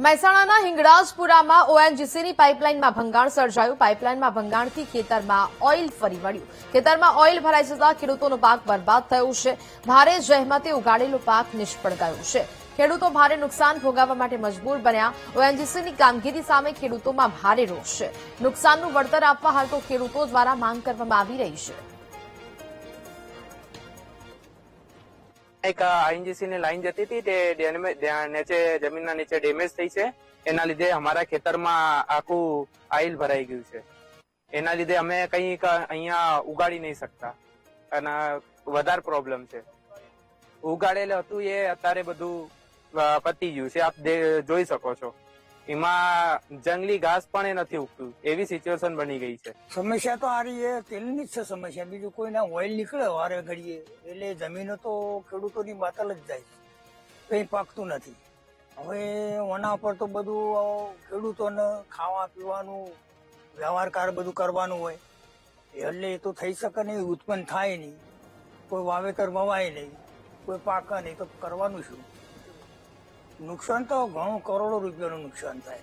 મહેસાણાના હિંગળાજપુરામાં ઓએનજીસીની પાઇપલાઇનમાં ભંગાણ સર્જાયું। પાઇપલાઇનમાં ભંગાણથી ખેતરમાં ઓઇલ ફરી વળ્યું। ખેતરમાં ઓઇલ ભરાઈ જતા ખેડૂતોનો પાક બરબાદ થયો છે। ભારે જહેમતે ઉગાડેલો પાક નિષ્ફળ ગયો છે। ખેડૂતો ભારે નુકસાન ભોગવવા માટે મજબૂર બન્યા। ઓએનજીસીની કામગીરી સામે ખેડૂતોમાં ભારે રોષ છે। નુકસાનનું વળતર આપવા હાલ તો ખેડૂતો દ્વારા માંગ કરવામાં આવી રહી છે। એક આઈએનજીસી ની લાઈન જતી હતી તે નીચે જમીનના નીચે ડેમેજ થઈ છે। એના લીધે અમારા ખેતરમાં આખું આઈલ ભરાઈ ગયું છે। એના લીધે અમે કંઈક અહીંયા ઉગાડી નહીં શકતા અને વધારે પ્રોબ્લેમ છે। ઉગાડેલું હતું એ અત્યારે બધું પતી ગયું છે। આપ જોઈ શકો છો એમાં જંગલી ઘાસ પણ એ નથી ઉગતું એવી સિચ્યુએશન બની ગઈ છે। સમસ્યા તો આ રહી એ તેલની જ છે સમસ્યા, બીજું કોઈના ઓઇલ નીકળે વારે ઘડીએ એટલે જમીનો તો ખેડૂતોની બાતલ જ જાય, કંઈ પાકતું નથી। હવે ઓના પર તો બધું ખેડૂતોને ખાવા પીવાનું વ્યવહારકાર બધું કરવાનું હોય એટલે એ તો થઈ શકે નહીં, ઉત્પન્ન થાય નહીં, કોઈ વાવેતર વવાય નહીં, કોઈ પાકે નહીં તો કરવાનું શું? નુકસાન તો ઘણું કરોડો રૂપિયાનું નુકસાન થાય।